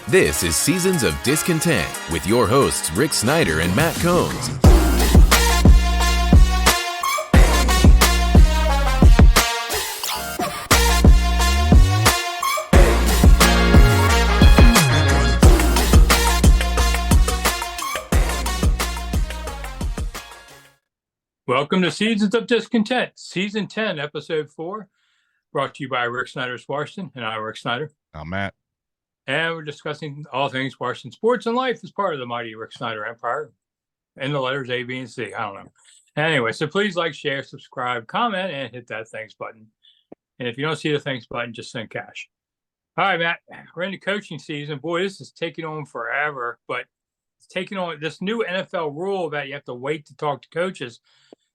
This is Seasons of Discontent with your hosts Rick Snyder and Matt Combs. Welcome to Seasons of Discontent, Season 10, Episode 4, brought to you by Rick Snyder's Washington, and I'm Rick Snyder. I'm Matt. And we're discussing all things Washington sports and life as part of the mighty Rick Snyder Empire, and the letters A, B, and C. I don't know. Anyway, so please like, share, subscribe, comment, and hit that thanks button. And if you don't see the thanks button, just send cash. All right, Matt, we're in the coaching season. Boy, this is taking on forever, but it's taking on this new NFL rule that you have to wait to talk to coaches.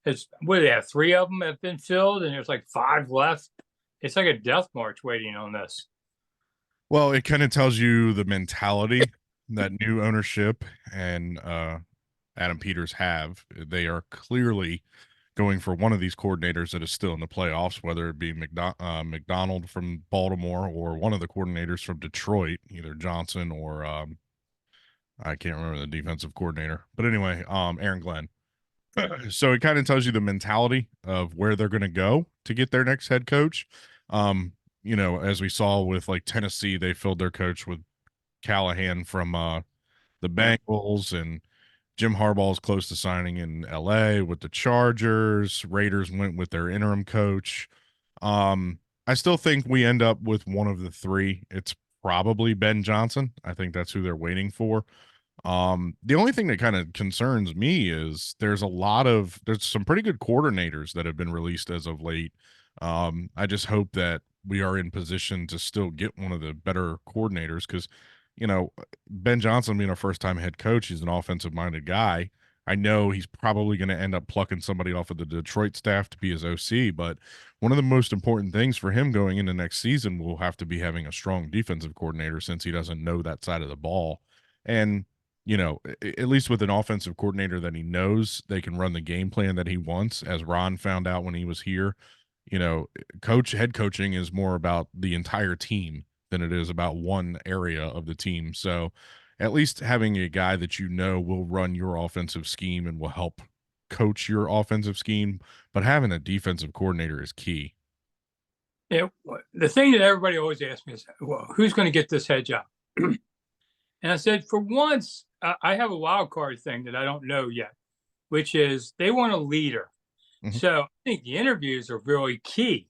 What do they have? 3 of them have been filled, and there's like 5 left. It's like a death march waiting on this. Well, it kind of tells you the mentality that new ownership and Adam Peters have. They are clearly going for one of these coordinators that is still in the playoffs, whether it be McDonald from Baltimore or one of the coordinators from Detroit, either Johnson or I can't remember the defensive coordinator. But anyway, Aaron Glenn. So it kind of tells you the mentality of where they're going to go to get their next head coach. You know, as we saw with like Tennessee, they filled their coach with Callahan from the Bengals, and Jim Harbaugh is close to signing in LA with the Chargers. Raiders went with their interim coach. I still think we end up with one of the 3. It's probably Ben Johnson. I think that's who they're waiting for. The only thing that kind of concerns me is there's some pretty good coordinators that have been released as of late. I just hope that we are in position to still get one of the better coordinators, because, you know, Ben Johnson being a first-time head coach, he's an offensive-minded guy. I know he's probably going to end up plucking somebody off of the Detroit staff to be his OC, but one of the most important things for him going into next season will have to be having a strong defensive coordinator, since he doesn't know that side of the ball. And, you know, at least with an offensive coordinator that he knows, they can run the game plan that he wants, as Ron found out when he was here. You know, head coaching is more about the entire team than it is about one area of the team. So at least having a guy that you know will run your offensive scheme and will help coach your offensive scheme, but having a defensive coordinator is key. Yeah, the thing that everybody always asks me is, well, who's going to get this head job? And I said, for once, I have a wild card thing that I don't know yet, which is they want a leader. Mm-hmm. So I think the interviews are really key.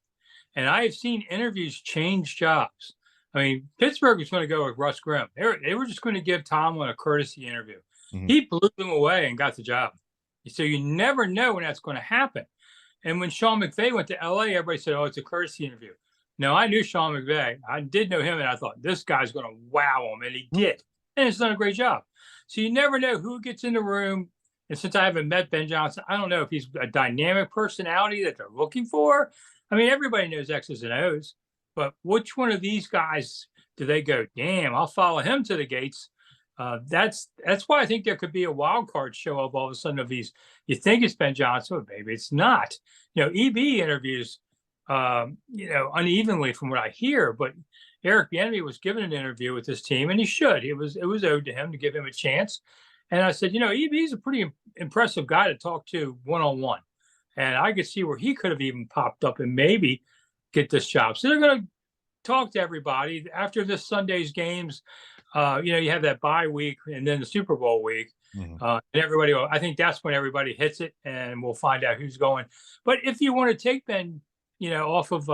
And I have seen interviews change jobs. I mean, Pittsburgh was going to go with Russ Grimm. They were just going to give Tomlin a courtesy interview. Mm-hmm. He blew them away and got the job. So you never know when that's going to happen. And when Sean McVay went to LA, everybody said, oh, it's a courtesy interview. No, I knew Sean McVay. I did know him, and I thought, this guy's going to wow him. And he did. And he's done a great job. So you never know who gets in the room. And since I haven't met Ben Johnson, I don't know if he's a dynamic personality that they're looking for. I mean, everybody knows X's and O's, but which one of these guys do they go, damn, I'll follow him to the gates? That's why I think there could be a wild card show up all of a sudden of these. You think it's Ben Johnson, but maybe it's not. You know, EB interviews, you know, unevenly from what I hear, but Eric Bieniemy was given an interview with this team, and he should. It was owed to him to give him a chance. And I said, you know, EB's a pretty impressive guy to talk to one-on-one. And I could see where he could have even popped up and maybe get this job. So they're going to talk to everybody. After this Sunday's games, you know, you have that bye week and then the Super Bowl week. Mm-hmm. And everybody, I think that's when everybody hits it, and we'll find out who's going. But if you want to take Ben, you know, off of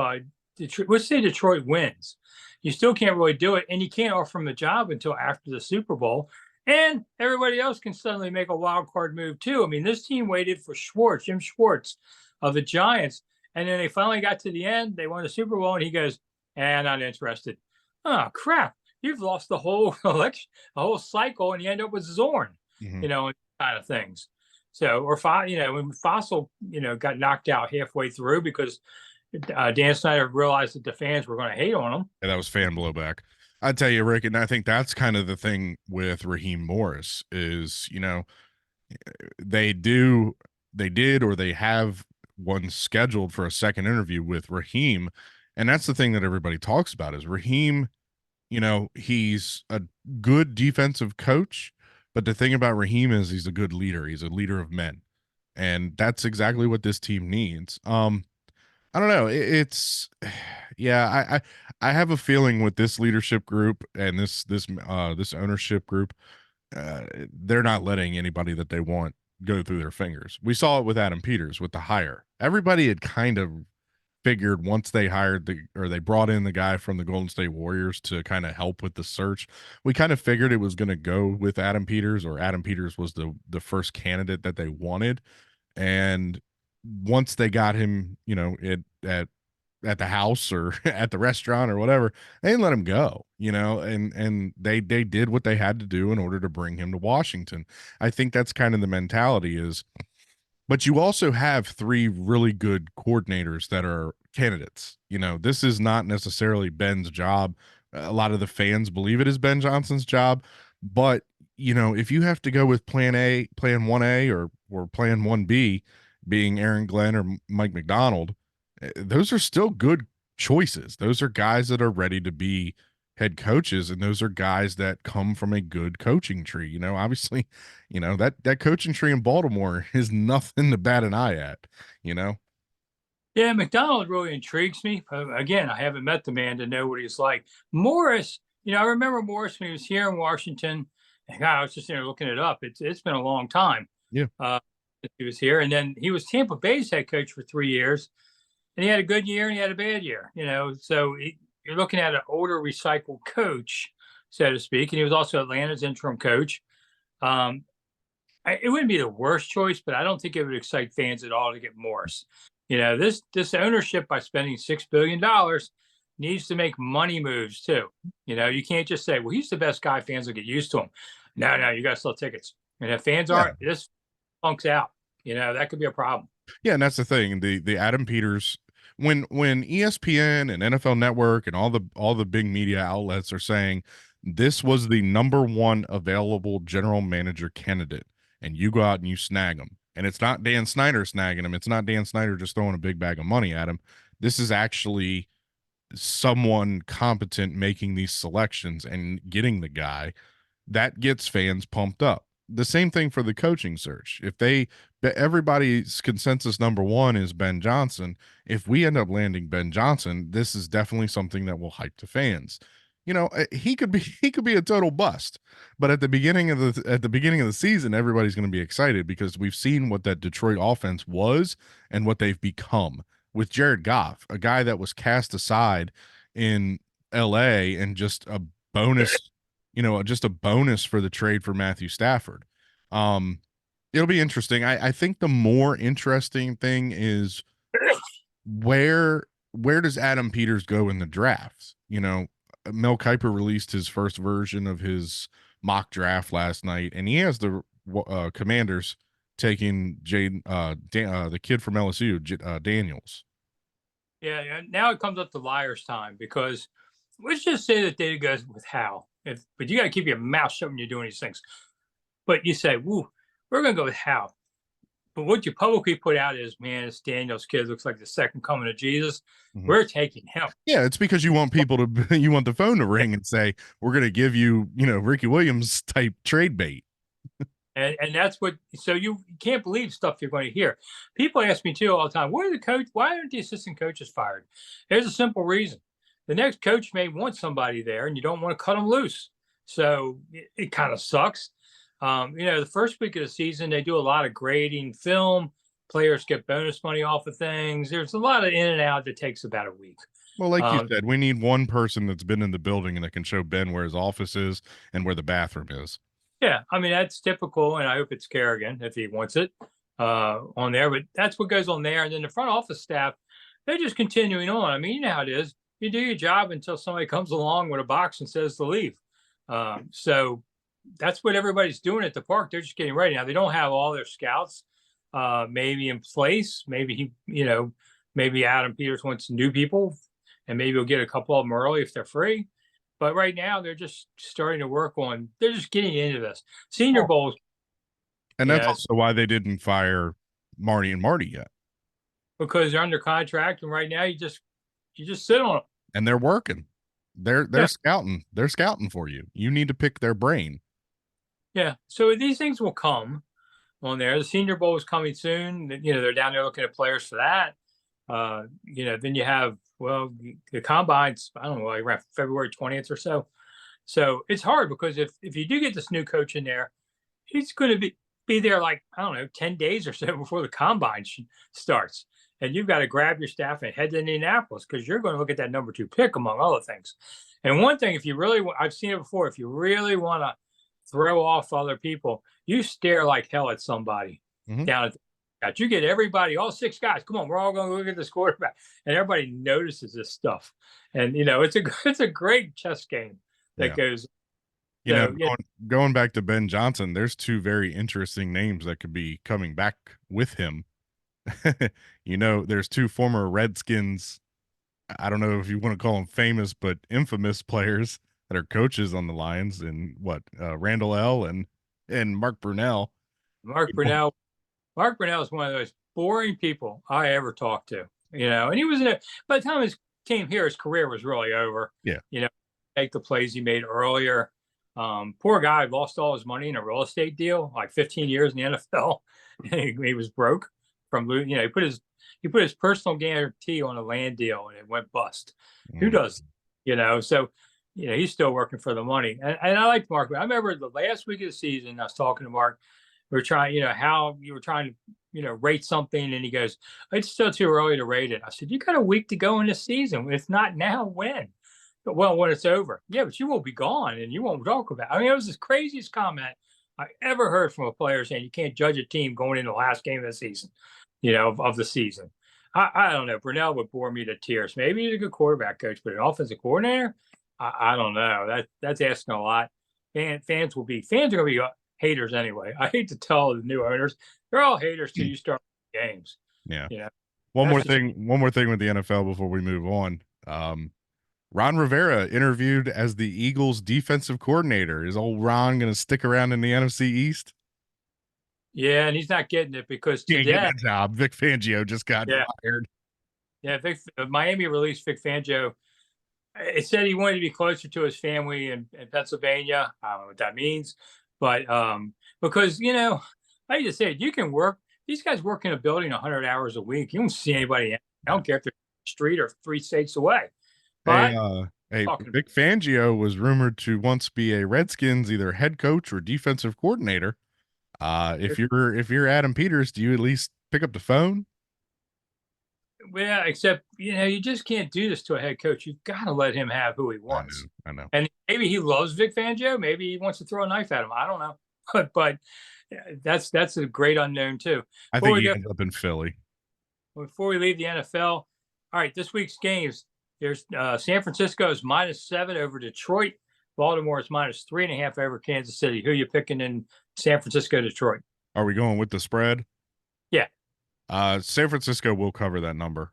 Detroit, let's say Detroit wins, you still can't really do it. And you can't offer him a job until after the Super Bowl. And everybody else can suddenly make a wild card move too. I mean, this team waited for Jim Schwartz of the Giants, and then they finally got to the end. They won the Super Bowl, and he goes, not interested. Oh, crap. You've lost the whole election, the whole cycle, and you end up with Zorn, you know, kind of things. So, or, you know, when Fossil, you know, got knocked out halfway through because Dan Snyder realized that the fans were going to hate on him. Yeah, that was fan blowback. I tell you, Rick, and I think that's kind of the thing with Raheem Morris is, you know, they did, or they have one scheduled for a second interview with Raheem. And that's the thing that everybody talks about is Raheem He's a good defensive coach, but the thing about Raheem is he's a good leader. He's a leader of men, and that's exactly what this team needs. I don't know. Yeah. I have a feeling with this leadership group and this ownership group, they're not letting anybody that they want go through their fingers. We saw it with Adam Peters with the hire. Everybody had kind of figured once they they brought in the guy from the Golden State Warriors to kind of help with the search, we kind of figured it was going to go with Adam Peters, or Adam Peters was the first candidate that they wanted. And once they got him, at the house or at the restaurant or whatever, they didn't let him go, and they did what they had to do in order to bring him to Washington. I think that's kind of the mentality is, but you also have three really good coordinators that are candidates. This is not necessarily Ben's job. A lot of the fans believe it is Ben Johnson's job, but if you have to go with plan A, plan 1A, or plan 1B, being Aaron Glenn or Mike McDonald, those are still good choices. Those are guys that are ready to be head coaches, and those are guys that come from a good coaching tree. Obviously, that coaching tree in Baltimore is nothing to bat an eye at. Yeah, McDonald really intrigues me. Again, I haven't met the man to know what he's like. Morris, I remember Morris when he was here in Washington. And I was just looking it up. It's been a long time. Yeah. Since he was here, and then he was Tampa Bay's head coach for 3 years, and he had a good year and he had a bad year. So you're looking at an older recycled coach, so to speak, and he was also Atlanta's interim coach. It wouldn't be the worst choice, but I don't think it would excite fans at all to get Morris. This ownership, by spending $6 billion, needs to make money moves too. You can't just say, well, he's the best guy, fans will get used to him. No, you got to sell tickets. And if fans aren't, this funks out. That could be a problem. Yeah, and that's the thing. The Adam Peters, when ESPN and NFL Network and all the big media outlets are saying this was the number one available general manager candidate, and you go out and you snag him, and it's not Dan Snyder snagging him, it's not Dan Snyder just throwing a big bag of money at him. This is actually someone competent making these selections and getting the guy that gets fans pumped up. The same thing for the coaching search. Everybody's consensus number one is Ben Johnson. If we end up landing Ben Johnson, this is definitely something that will hype the fans. He could be a total bust, but at the beginning of the season, everybody's going to be excited because we've seen what that Detroit offense was and what they've become with Jared Goff, a guy that was cast aside in LA and just a bonus for the trade for Matthew Stafford. It'll be interesting. I think the more interesting thing is where does Adam Peters go in the drafts? Mel Kiper released his first version of his mock draft last night, and he has the Commanders taking the kid from LSU, Daniels. Yeah. Now it comes up to liar's time, because let's just say that data goes with Hal. But you got to keep your mouth shut when you're doing these things. But you say, "Woo, we're going to go with Hal." But what you publicly put out is, "Man, this Daniels kid looks like the second coming of Jesus. Mm-hmm. We're taking him." Yeah, it's because you want people to, you want the phone to ring and say, "We're going to give you, Ricky Williams type trade bait." And that's what. So you can't believe stuff you're going to hear. People ask me too all the time, why aren't the assistant coaches fired? There's a simple reason. The next coach may want somebody there, and you don't want to cut them loose. So it kind of sucks. The first week of the season, they do a lot of grading film. Players get bonus money off of things. There's a lot of in and out that takes about a week. Well, like you said, we need one person that's been in the building and that can show Ben where his office is and where the bathroom is. Yeah, that's typical, and I hope it's Kerrigan if he wants it on there. But that's what goes on there. And then the front office staff, they're just continuing on. You know how it is. You do your job until somebody comes along with a box and says to leave. So that's what everybody's doing at the park. They're just getting ready. Now, they don't have all their scouts maybe in place. Maybe maybe Adam Peters wants new people, and maybe he'll get a couple of them early if they're free. But right now, they're just starting to work on. They're just getting into this Senior Bowls, and that's also why they didn't fire Marty yet, because they're under contract, and right now you just sit on them. And they're working. They're Yeah. scouting. They're scouting for you. You need to pick their brain. Yeah. So these things will come on there. The Senior Bowl is coming soon. They're down there looking at players for that. Then you have, well, the combines, I don't know, like around February 20th or so. So it's hard because if you do get this new coach in there, he's going to be there like, I don't know, 10 days or so before the combine starts. And you've got to grab your staff and head to Indianapolis because you're going to look at that number 2 pick, among other things. And one thing, if you really, I've seen it before, if you really want to throw off other people, you stare like hell at somebody down at the you get everybody, all 6 guys. Come on, we're all going to look at this quarterback, and everybody notices this stuff. And it's a great chess game that goes. Going back to Ben Johnson, there's 2 very interesting names that could be coming back with him. There's 2 former Redskins. I don't know if you want to call them famous, but infamous players that are coaches on the Lions, and Randall L. and Mark Brunell. Mark Brunell is one of those boring people I ever talked to. And he was by the time his came here, his career was really over. Yeah. Make the plays he made earlier. Poor guy lost all his money in a real estate deal, like 15 years in the NFL. He was broke from he put his personal guarantee on a land deal and it went bust. Who does? So he's still working for the money. And I liked Mark. I remember the last week of the season, I was talking to Mark. We were trying, how you were trying to, rate something. And he goes, it's still too early to rate it. I said, you got a week to go in the season. If not now, when? Well, when it's over. Yeah, but you won't be gone and you won't talk about it. I mean, it was the craziest comment I ever heard from a player saying you can't judge a team going into the last game of the season, of the season. I don't know. Brunell would bore me to tears. Maybe he's a good quarterback coach, but an offensive coordinator, I don't know. That's asking a lot. Fans are going to be haters anyway. I hate to tell the new owners, they're all haters till you start games. Yeah. One more thing with the NFL before we move on. Ron Rivera interviewed as the Eagles defensive coordinator. Is old Ron going to stick around in the NFC East? Yeah, and he's not getting it because he ain't getting that job. Vic Fangio just got fired. Yeah, Miami released Vic Fangio. It said he wanted to be closer to his family in Pennsylvania. I don't know what that means, but because like you said, you can work. These guys work in a building 100 hours a week. You don't see anybody. I don't care if they're street or 3 states away. But Vic Fangio was rumored to once be a Redskins either head coach or defensive coordinator. If you're Adam Peters, do you at least pick up the phone? Well, except you just can't do this to a head coach. You've got to let him have who he wants. I know. And maybe he loves Vic Fangio. Maybe he wants to throw a knife at him. I don't know. But that's a great unknown too. I think he ends up in Philly. Before we leave the NFL, all right, this week's games. There's San Francisco is -7 over Detroit. Baltimore is -3.5 over Kansas City. Who are you picking in San Francisco, Detroit? Are we going with the spread? Yeah. San Francisco will cover that number.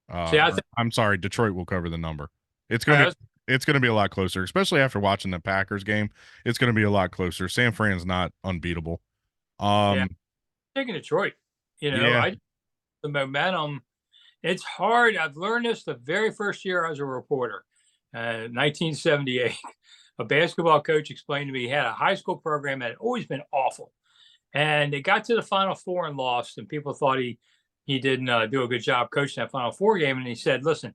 I'm sorry, Detroit will cover the number. It's going to be a lot closer, especially after watching the Packers game. It's going to be a lot closer. San Fran's not unbeatable. Taking Detroit. The momentum. It's hard. I've learned this the very first year I was a reporter, 1978. A basketball coach explained to me he had a high school program that had always been awful. And they got to the Final Four and lost, and people thought he didn't do a good job coaching that Final Four game. And he said, listen,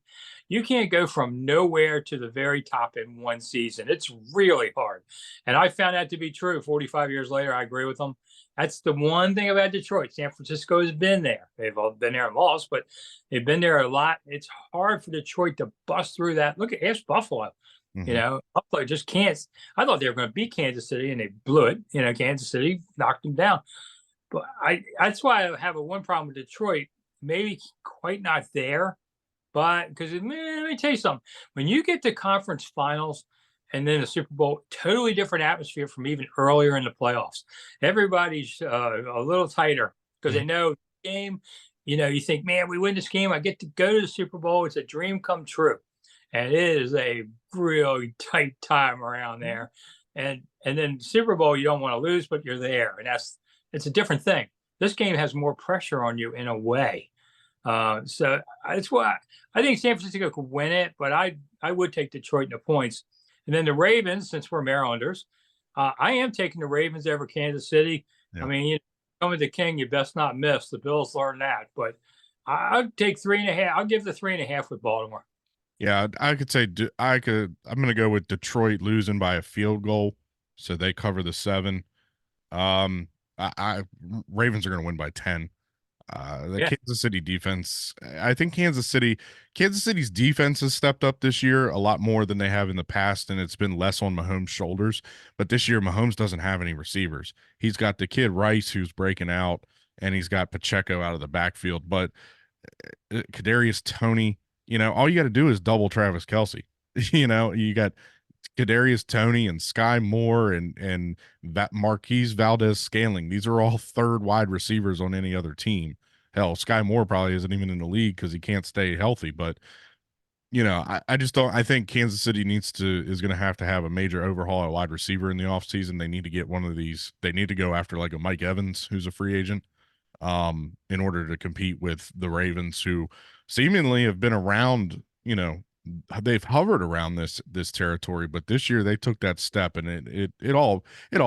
you can't go from nowhere to the very top in one season. It's really hard. And I found that to be true 45 years later. I agree with them. That's the one thing about Detroit. San Francisco has been there. They've all been there and lost, but they've been there a lot. It's hard for Detroit to bust through that. Ask Buffalo. Mm-hmm. Buffalo just can't. I thought they were going to beat Kansas City, and they blew it. Kansas City knocked them down. But that's why I have one problem with Detroit. Maybe quite not there, but because let me tell you something. When you get to conference finals and then the Super Bowl, totally different atmosphere from even earlier in the playoffs. Everybody's a little tighter because they know the game. You think, man, we win this game, I get to go to the Super Bowl. It's a dream come true. And it is a really tight time around there. And then Super Bowl, you don't want to lose, but you're there. And it's a different thing. This game has more pressure on you in a way. So that's why I think San Francisco could win it, but I would take Detroit in the points. And then the Ravens, since we're Marylanders, I am taking the Ravens over Kansas City. I Yeah. mean, coming to King, you best not miss. The Bills learned that, but I'll take 3.5. I'll give the 3.5 with Baltimore. Yeah, I could say I'm going to go with Detroit losing by a field goal, so they cover the 7. I Ravens are going to win by 10. The Yeah. Kansas City defense, I think Kansas City's defense has stepped up this year a lot more than they have in the past, and it's been less on Mahomes' shoulders. But this year, Mahomes doesn't have any receivers. He's got the kid Rice who's breaking out, and he's got Pacheco out of the backfield. But Kadarius Toney, all you got to do is double Travis Kelce. You got Kadarius Toney and Sky Moore and that Marquise Valdez Scaling. These are all third wide receivers on any other team. Hell, Sky Moore probably isn't even in the league because he can't stay healthy. But I just don't. I think Kansas City is going to have a major overhaul at wide receiver in the offseason. They need to get one of these. They need to go after like a Mike Evans, who's a free agent, in order to compete with the Ravens, who seemingly have been around. They've hovered around this territory, but this year they took that step, and it all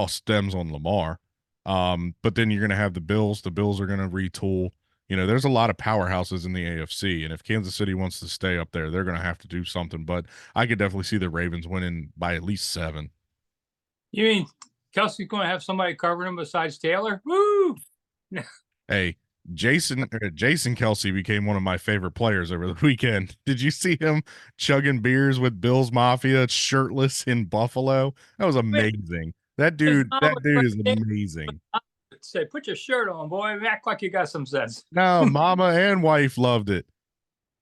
stems on Lamar. But then you're going to have the Bills. The Bills are going to retool. There's a lot of powerhouses in the AFC, and if Kansas City wants to stay up there, they're going to have to do something. But I could definitely see the Ravens winning by at least 7. You mean Kelsey's going to have somebody covering him besides Taylor? Woo! Hey, Jason Kelsey became one of my favorite players over the weekend. Did you see him chugging beers with Bills Mafia shirtless in Buffalo? That was amazing. That dude is amazing. Say, put your shirt on, boy. Act like you got some sense. No, mama and wife loved it.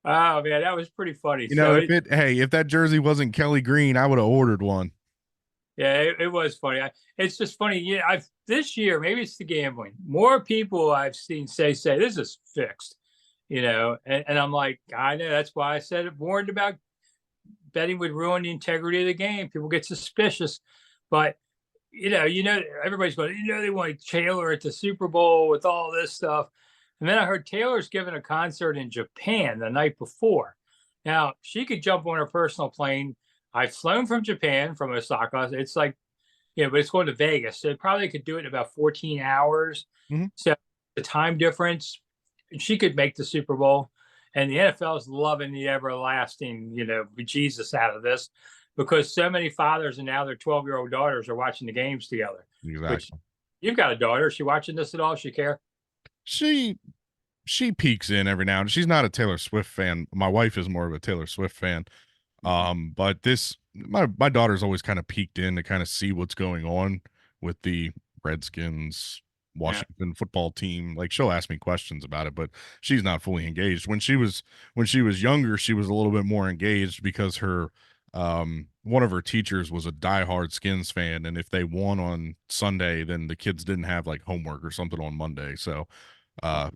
Oh man, that was pretty funny. If that jersey wasn't Kelly Green, I would have ordered one. Yeah, it was funny. It's just funny. Yeah, this year, maybe it's the gambling. More people I've seen say this is fixed, and I'm like, I know, that's why I said it. Warned about betting would ruin the integrity of the game. People get suspicious, but everybody's going, they want Taylor at the Super Bowl with all this stuff. And then I heard Taylor's giving a concert in Japan the night before. Now, she could jump on her personal plane. I've flown from Japan, from Osaka. It's like, but it's going to Vegas. So it probably could do it in about 14 hours. Mm-hmm. So the time difference, she could make the Super Bowl. And the NFL is loving the everlasting, Jesus out of this, because so many fathers and now their 12-year-old daughters are watching the games together. Exactly. You've got a daughter. Is she watching this at all? Does she care? She peeks in every now and then. She's not a Taylor Swift fan. My wife is more of a Taylor Swift fan. But my daughter's always kind of peeked in to kind of see what's going on with the Redskins Washington football team. Like, she'll ask me questions about it, but she's not fully engaged. When she was younger, she was a little bit more engaged because her one of her teachers was a diehard Skins fan, and if they won on Sunday, then the kids didn't have like homework or something on Monday. So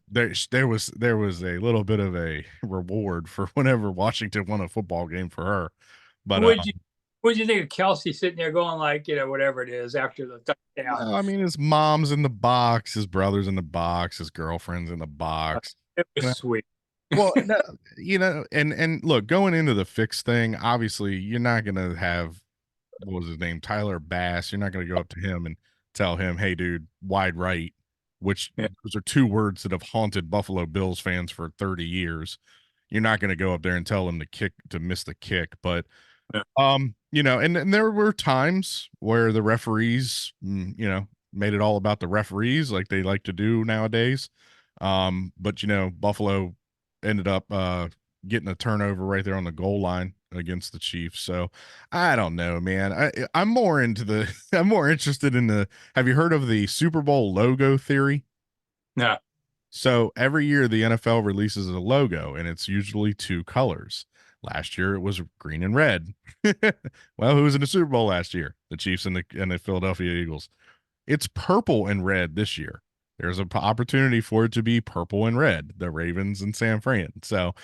there was a little bit of a reward for whenever Washington won a football game for her. But what'd you think of Kelsey sitting there going like, whatever it is after the touchdown? I mean, his mom's in the box, his brother's in the box, his girlfriend's in the box. It was sweet. Well, and look, going into the fix thing, obviously you're not gonna have, what was his name, Tyler Bass. You're not gonna go up to him and tell him, "Hey, dude, wide right," which those are 2 words that have haunted Buffalo Bills fans for 30 years. You're not gonna go up there and tell him to miss the kick, but and there were times where the referees, made it all about the referees like they like to do nowadays. But Buffalo ended up getting a turnover right there on the goal line against the Chiefs. So I don't know, man. I'm more I'm more interested in have you heard of the Super Bowl logo theory? No. So every year the NFL releases a logo, and it's usually 2 colors. Last year it was green and red. Well, who was in the Super Bowl last year? The Chiefs and the Philadelphia Eagles. It's purple and red this year. There's an opportunity for it to be purple and red, the Ravens and San Fran. So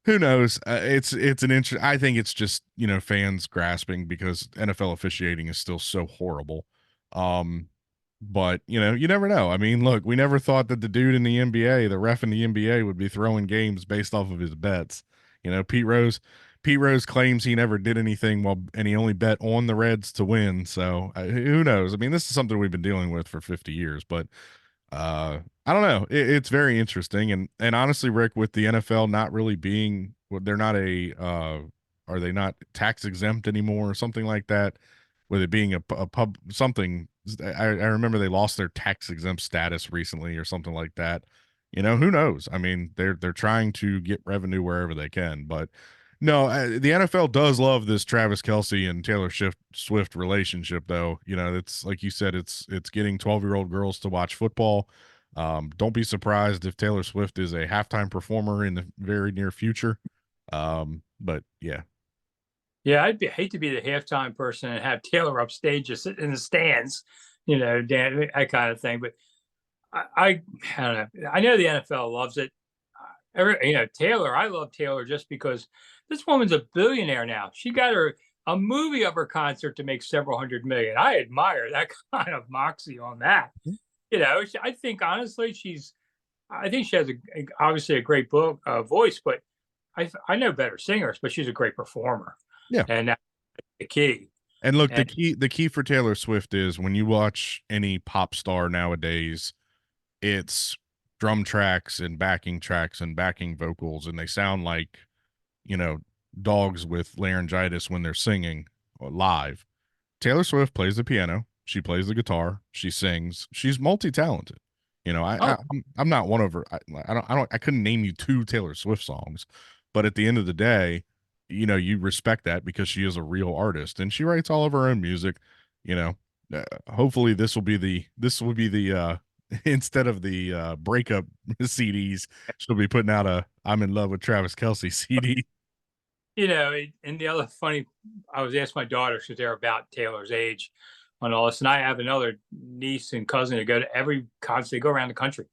who knows? It's an interest. I think it's just, fans grasping because NFL officiating is still so horrible. But you never know. I mean, look, we never thought that the dude in the NBA, the ref in the NBA, would be throwing games based off of his bets. Pete Rose claims he never did anything and he only bet on the Reds to win. So who knows? I mean, this is something we've been dealing with for 50 years, but I don't know. It's very interesting, and honestly, Rick, with the NFL not really being, well, they're not are they not tax exempt anymore or something like that? With it being a pub something, I remember they lost their tax exempt status recently or something like that. Who knows? I mean, they're trying to get revenue wherever they can, but no, the NFL does love this Travis Kelsey and Taylor Swift relationship, though. It's like you said, it's getting 12-year-old girls to watch football. Don't be surprised if Taylor Swift is a halftime performer in the very near future. But yeah. Yeah, hate to be the halftime person and have Taylor upstage just sitting in the stands, Dan, that kind of thing. But I don't know. I know the NFL loves it. Taylor, I love Taylor just because this woman's a billionaire now. She got a movie of her concert to make several hundred million. I admire that kind of moxie on that. I think honestly, I think she has obviously a great voice, but I know better singers, but she's a great performer. Yeah, and that's the key. And look, the key for Taylor Swift is when you watch any pop star nowadays, it's drum tracks and backing vocals, and they sound like, dogs with laryngitis when they're singing live. Taylor Swift plays the piano, she plays the guitar, she sings, she's multi-talented. I'm not one of her. I couldn't name you 2 Taylor Swift songs, but at the end of the day, you respect that because she is a real artist and she writes all of her own music. Hopefully this will be the instead of the breakup CDs, she'll be putting out a "I'm in love with Travis Kelsey" CD. And the other funny, I was asking my daughter because they're about Taylor's age on all this, and I have another niece and cousin that go to every concert. They go around the country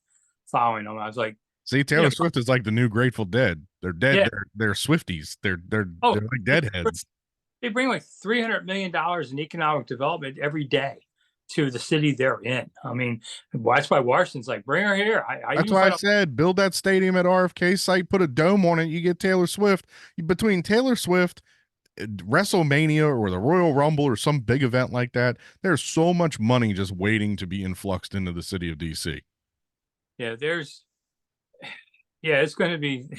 following them. I was like, see, Taylor Swift is like the new Grateful Dead. They're dead. Yeah. They're Swifties. They're like deadheads. They bring like $300 million in economic development every day to the city they're in. I mean, that's why Washington's like, bring her here. That's why I said build that stadium at RFK site, put a dome on it. You get Taylor Swift. Between Taylor Swift, WrestleMania, or the Royal Rumble, or some big event like that, there's so much money just waiting to be influxed into the city of DC. Yeah, it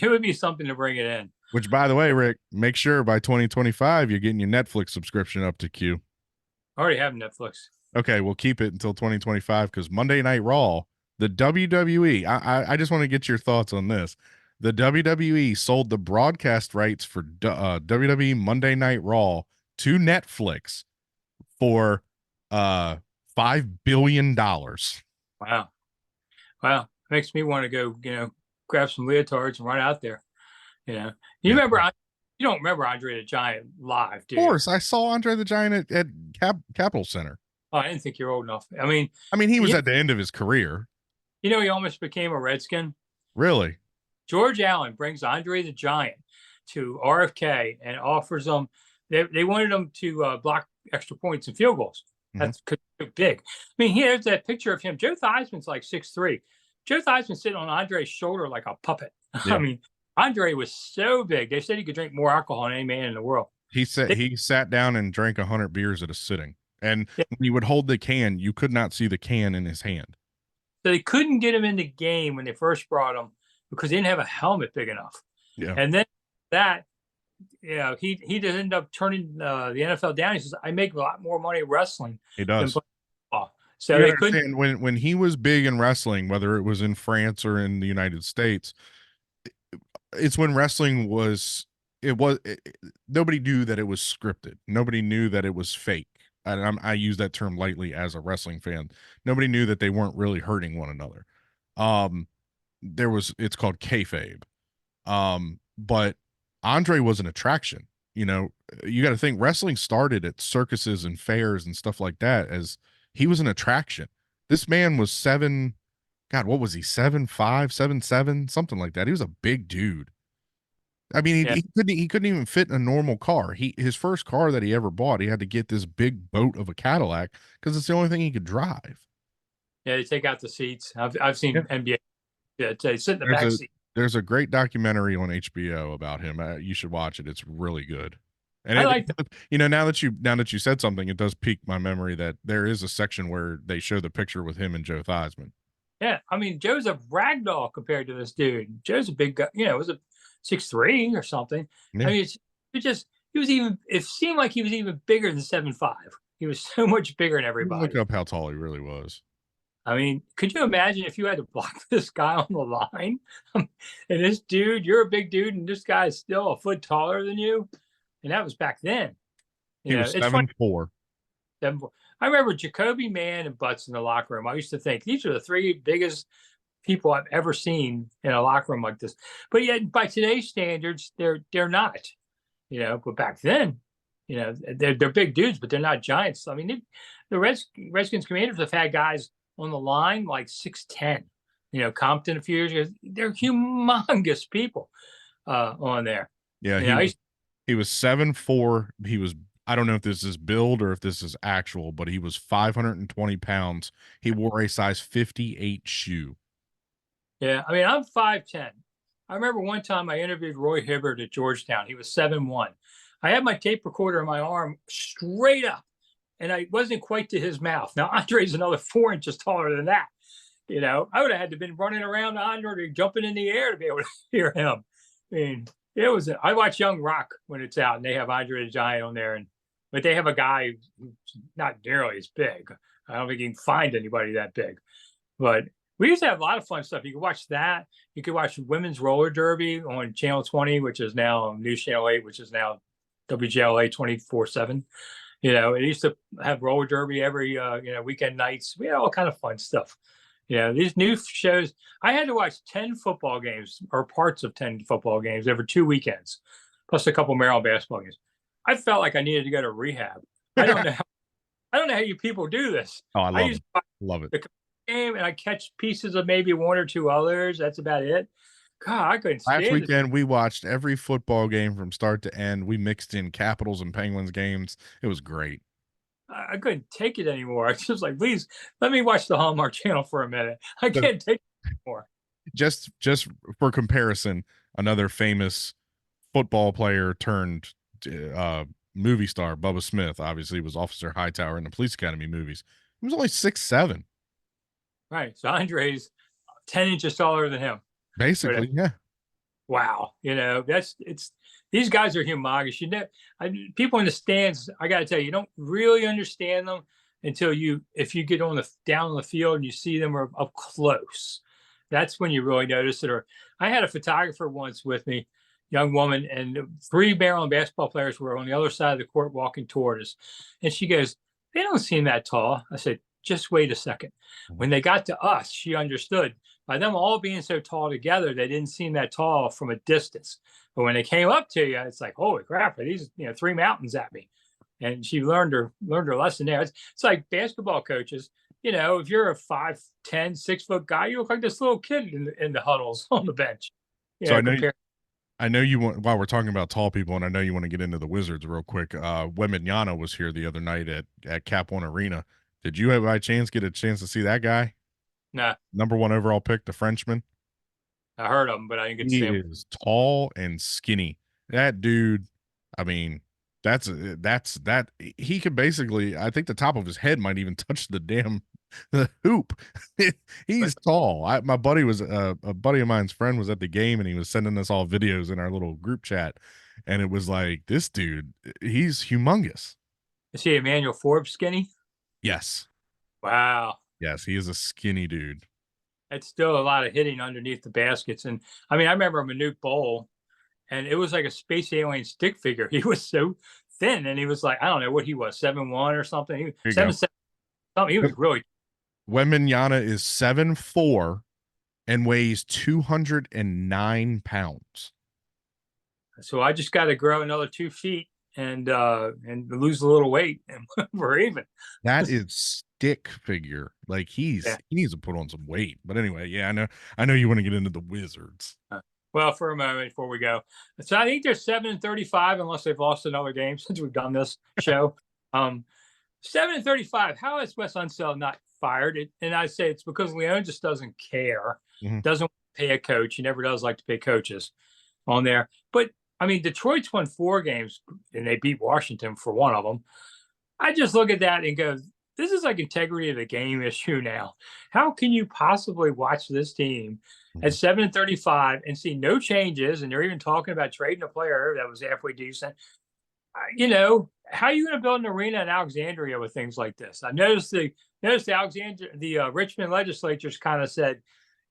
would be something to bring it in. Which, by the way, Rick, make sure by 2025 you're getting your Netflix subscription up to Q. I already have Netflix. Okay, we'll keep it until 2025 because Monday Night Raw, the WWE, I just want to get your thoughts on this. The WWE sold the broadcast rights for WWE Monday Night Raw to Netflix for $5 billion. Wow. Makes me want to go, grab some leotards and run out there. You remember, you don't remember Andre the Giant live, do you? Of course, I saw Andre the Giant at Capitol Center. Oh, I didn't think you're old enough. I mean, he was at the end of his career. He almost became a Redskin. Really? George Allen brings Andre the Giant to RFK and offers them. They wanted him to block extra points and field goals. That's big. I mean, here's that picture of him. Joe Theismann's like 6'3". Joe Theismann sitting on Andre's shoulder like a puppet. Yeah. I mean, Andre was so big. They said he could drink more alcohol than any man in the world. He sat down and drank 100 beers at a sitting. And when he would hold the can, you could not see the can in his hand. So they couldn't get him in the game when they first brought him because they didn't have a helmet big enough. Yeah. And then he just ended up turning the NFL down. He says, I make a lot more money wrestling. He does. So they couldn't. When he was big in wrestling, whether it was in France or in the United States, it's when wrestling was nobody knew that it was scripted. Nobody knew that it was fake. I use that term lightly as a wrestling fan. Nobody knew that they weren't really hurting one another. It's called kayfabe. But Andre was an attraction. You got to think wrestling started at circuses and fairs and stuff like that as he was an attraction. This man was 7'5", 7'7", something like that. He was a big dude. I mean, he couldn't even fit in a normal car. His first car that he ever bought, he had to get this big boat of a Cadillac because it's the only thing he could drive. Yeah, they take out the seats. I've seen NBA. Yeah, they sit in the There's back a seat. there's a great documentary on HBO about him. You should watch it. It's really good. And I like that. now that you said something, it does pique my memory that there is a section where they show the picture with him and Joe Theismann. Yeah, I mean, Joe's a ragdoll compared to this dude. Joe's a big guy. Was a 6'3" or something. Yeah. I mean, he was even. It seemed like he was even bigger than 7'5". He was so much bigger than everybody. Look up how tall he really was. I mean, could you imagine if you had to block this guy on the line? And this dude, you're a big dude, and this guy is still a foot taller than you. And that was back then. He was 7'4". 7'4". I remember Jacoby, Mann, and Butts in the locker room. I used to think these are the three biggest people I've ever seen in a locker room like this. But yet, by today's standards, they're not. But back then, they're big dudes, but they're not giants. I mean, the Redskins Commanders have had guys on the line like 6'10". Compton a few years ago. They're humongous people on there. Yeah, he was 7'4". He was, I don't know if this is build or if this is actual, but he was 520 pounds. He wore a size 58 shoe. Yeah, I mean, I'm 5'10". I remember one time I interviewed Roy Hibbert at Georgetown. He was 7'1". I had my tape recorder in my arm straight up, and I wasn't quite to his mouth. Now, Andre's another 4 inches taller than that. I would have had to been running around Andre, jumping in the air to be able to hear him. I mean, I watch Young Rock when it's out, and they have Andre the Giant on there, but they have a guy who's not nearly as big. I don't think you can find anybody that big. But we used to have a lot of fun stuff. You could watch that. You could watch women's roller derby on Channel 20, which is now News Channel 8, which is now WJLA 24/7. It used to have roller derby every weekend nights. We had all kind of fun stuff. These new shows. I had to watch 10 football games or parts of 10 football games over 2 weekends, plus a couple Maryland basketball games. I felt like I needed to go to rehab. I don't know how you people do this. Oh, I used love to it. Love it. The game, and I catch pieces of maybe one or two others. That's about it. God, I couldn't stand Last weekend, we watched every football game from start to end. We mixed in Capitals and Penguins games. It was great. I couldn't take it anymore. I was just like, please let me watch the Hallmark Channel for a minute. I can't take it anymore. Just for comparison, another famous football player turned movie star, Bubba Smith, obviously was Officer Hightower in the Police Academy movies. He was only 6'7". Right. So Andre's 10 inches taller than him. Basically, yeah. Wow. These guys are humongous. People in the stands, I got to tell you, you don't really understand them until if you get down on the field and you see them up close. That's when you really notice it. Or I had a photographer once with me, young woman, and 3 Maryland basketball players were on the other side of the court walking toward us. And she goes, they don't seem that tall. I said, just wait a second. When they got to us, she understood. By them all being so tall together, they didn't seem that tall from a distance. But when they came up to you, it's like, holy crap, are these 3 mountains at me? And she learned her lesson there. It's like basketball coaches. If you're a 5'10", 6-foot guy, you look like this little kid in the huddles on the bench. So I know you want, while we're talking about tall people, and I know you want to get into the Wizards real quick. Wembanyama was here the other night at Cap One Arena. Did you by chance get a chance to see that guy? Nah. Number 1 overall pick, the Frenchman. I heard of him, but I didn't get to see him. He is tall and skinny. That dude, I mean, that's he could basically, I think the top of his head might even touch the hoop. He's tall. My buddy was a buddy of mine's friend was at the game, and he was sending us all videos in our little group chat, and it was like, this dude, he's humongous. Is he Emmanuel Forbes skinny? Yes. Wow. Yes, he is a skinny dude. It's still a lot of hitting underneath the baskets. And I mean, I remember Manute Bol, and it was like a space alien stick figure. He was so thin, and he was like, I don't know what he was, 7'1" or something. 7'7", something. He was really. Wembanyama is 7'4" and weighs 209 pounds. So I just got to grow another 2 feet and lose a little weight, and we're even. That is stick figure. Like he needs to put on some weight. But anyway, yeah, I know you want to get into the Wizards. Well, for a moment before we go, so I think they're 7-35 unless they've lost another game since we've done this show. 7-35. How is Wes Unseld not fired. And I say it's because Leon just doesn't care, doesn't pay a coach. He never does like to pay coaches on there. But I mean, Detroit's won 4 games and they beat Washington for one of them. I just look at that and go, this is like integrity of the game issue now. How can you possibly watch this team at 7-35 and see no changes? And they're even talking about trading a player that was halfway decent. You know, how are you going to build an arena in Alexandria with things like this? I noticed the Richmond legislatures kind of said,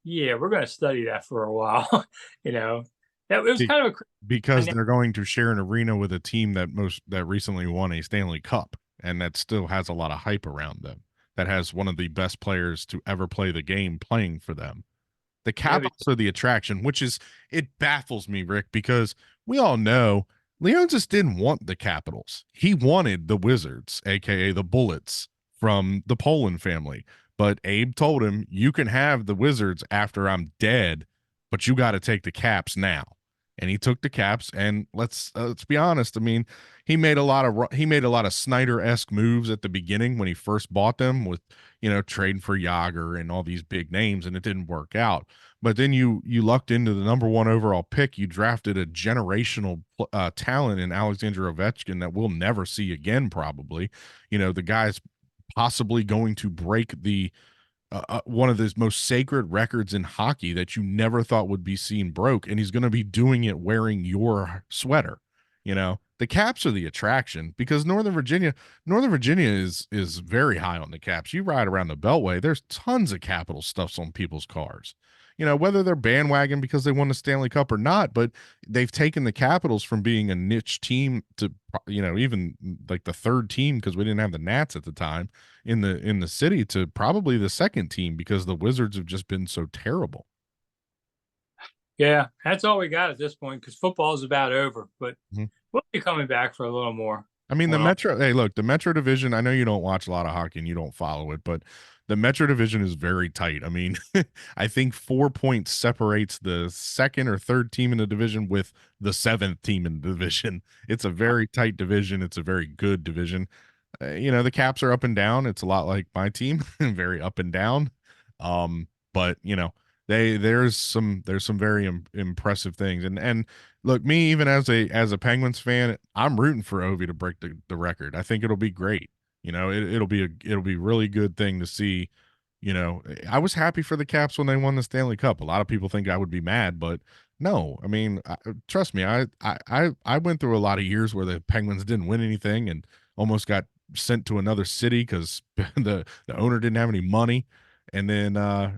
yeah, we're going to study that for a while. You know, that it was kind of because they're going to share an arena with a team that recently won a Stanley Cup, and that still has a lot of hype around them. That has one of the best players to ever play the game playing for them. The Capitals are the attraction, which is, it baffles me, Rick, because we all know Leon just didn't want the Capitals. He wanted the Wizards, aka the Bullets from the Poland family. But Abe told him, you can have the Wizards after I'm dead, but you got to take the Caps now. And he took the Caps, and let's be honest. I mean, he made a lot of Snyder-esque moves at the beginning when he first bought them, with, you know, trading for Yager and all these big names, and it didn't work out. But then you lucked into the number 1 overall pick. You drafted a generational talent in Alexander Ovechkin that we'll never see again, probably. You know, the guy's possibly going to break the one of the most sacred records in hockey that you never thought would be seen broke, and he's going to be doing it wearing your sweater. You know, the Caps are the attraction because Northern Virginia is very high on the Caps. You ride around the Beltway, there's tons of Capital stuffs on people's cars. You know, whether they're bandwagon because they won the Stanley Cup or not, but they've taken the Capitals from being a niche team to, you know, even like the 3rd team, because we didn't have the Nats at the time in the city, to probably the 2nd team because the Wizards have just been so terrible. Yeah, that's all we got at this point because football is about over. But we'll be coming back for a little more. I mean, the Metro Division, I know you don't watch a lot of hockey and you don't follow it, but the Metro Division is very tight. I mean, I think 4 points separates the 2nd or 3rd team in the division with the 7th team in the division. It's a very tight division. It's a very good division. You know, the Caps are up and down. It's a lot like my team, very up and down. But you know, there's some very impressive things. And look, me, even as a Penguins fan, I'm rooting for Ovi to break the record. I think it'll be great. You know, it'll be really good thing to see. You know, I was happy for the Caps when they won the Stanley Cup. A lot of people think I would be mad, but no. I mean, trust me, I went through a lot of years where the Penguins didn't win anything and almost got sent to another city because the owner didn't have any money. And then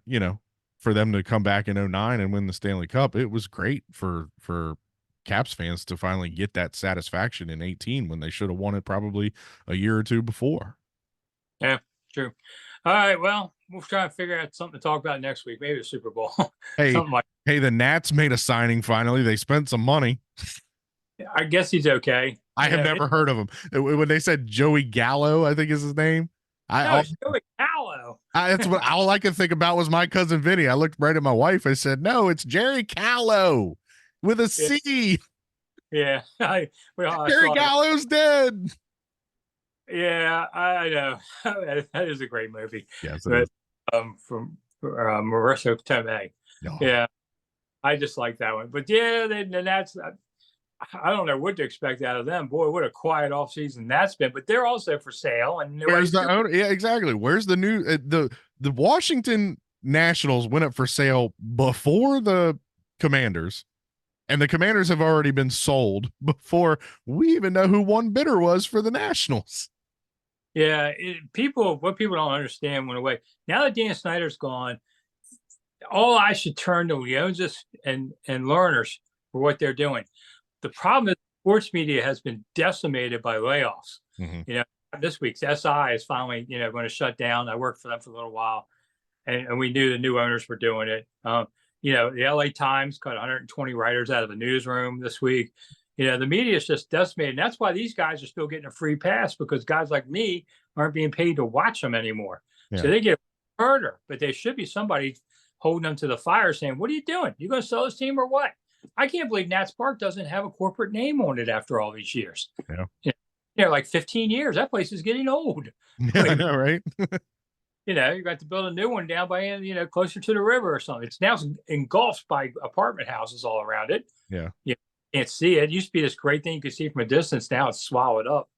you know, for them to come back in 2009 and win the Stanley Cup, it was great for Caps fans to finally get that satisfaction in 2018 when they should have won it probably a year or two before. Yeah, true. All right, well, we'll try and figure out something to talk about next week. Maybe the Super Bowl. Hey, the Nats made a signing finally. They spent some money. I guess he's okay. I have never heard of him. When they said Joey Gallo, I think is his name. Joey Gallo. That's what all I could think about was my cousin Vinny. I looked right at my wife. I said, "No, it's Jerry Callow with a C." Yeah, Jerry Gallo's dead. Yeah, I know. That is a great movie. Yes, but, from Marissa Tomei. Oh. Yeah, I just like that one. But yeah, the Nats. I don't know what to expect out of them. Boy, what a quiet offseason that's been. But they're also for sale. And where's the owner? Yeah, exactly. Where's the new the Washington Nationals went up for sale before the Commanders, and the Commanders have already been sold before we even know who one bidder was for the Nationals. Yeah, what people don't understand went away. Now that Dan Snyder's gone, all I should turn to Leonsis and learners for what they're doing. The problem is sports media has been decimated by layoffs. You know, this week's SI is finally, you know, going to shut down. I worked for them for a little while, and we knew the new owners were doing it. You know, the LA Times cut 120 writers out of the newsroom this week. You know, the media is just decimated. And that's why these guys are still getting a free pass, because guys like me aren't being paid to watch them anymore. Yeah. So they get murder, but there should be somebody holding them to the fire saying, what are you doing? You going to sell this team or what? I can't believe Nats Park doesn't have a corporate name on it after all these years. Yeah. You know, like 15 years. That place is getting old. Yeah, I know, right? you know, you got to build a new one down by, you know, closer to the river or something. It's now engulfed by apartment houses all around it. Yeah. You can't see it. It used to be this great thing you could see from a distance. Now it's swallowed up,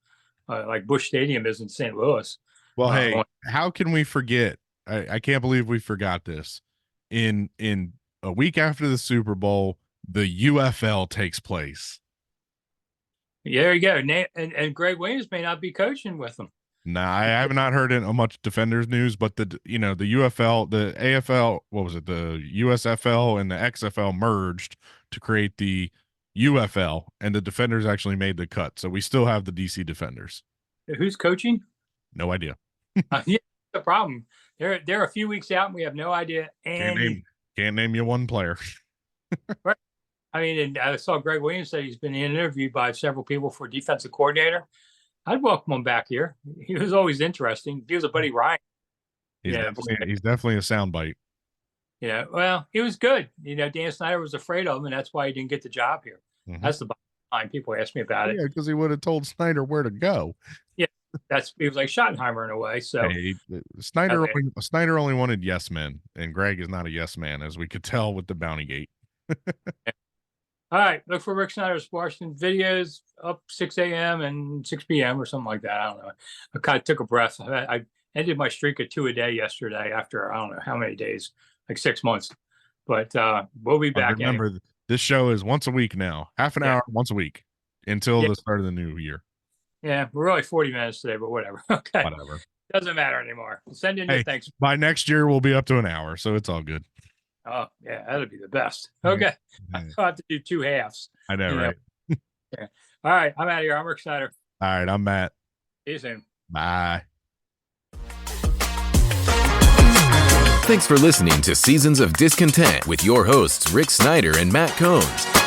like Busch Stadium is in St. Louis. Well, hey, how can we forget? I can't believe we forgot this. In a week after the Super Bowl, the UFL takes place. There you go. And Greg Williams may not be coaching with them. Nah, I have not heard much Defenders news, but the UFL, the AFL, what was it? The USFL and the XFL merged to create the UFL, and the Defenders actually made the cut. So we still have the DC Defenders. Who's coaching? No idea. Yeah, the problem. They're a few weeks out, and we have no idea. Can't name you one player. Right. I mean, and I saw Greg Williams say he's been interviewed by several people for defensive coordinator. I'd welcome him back here. He was always interesting. He was a Buddy Ryan. He's definitely a soundbite. Yeah, well, he was good. You know, Dan Snyder was afraid of him, and that's why he didn't get the job here. Mm-hmm. That's the bottom line. People ask me about it. Yeah, because he would have told Snyder where to go. Yeah, he was like Schottenheimer in a way. So hey, Snyder only wanted yes men, and Greg is not a yes man, as we could tell with the Bounty Gate. All right, look for Rick Snyder's Washington videos up 6 a.m. and 6 p.m. or something like that. I don't know. I kind of took a breath. I ended my streak of 2 a day yesterday after I don't know how many days, like 6 months. But we'll be back. Remember, this show is once a week now, half an hour once a week until the start of the new year. Yeah, we're only 40 minutes today, but whatever. Okay, whatever. Doesn't matter anymore. Send in your thanks. By next year, we'll be up to an hour, so it's all good. Oh, yeah, that'll be the best. Okay. I'll have to do 2 halves. I know, right? Yeah. All right. I'm out of here. I'm Rick Snyder. All right. I'm Matt. See you soon. Bye. Thanks for listening to Seasons of Discontent with your hosts, Rick Snyder and Matt Combs.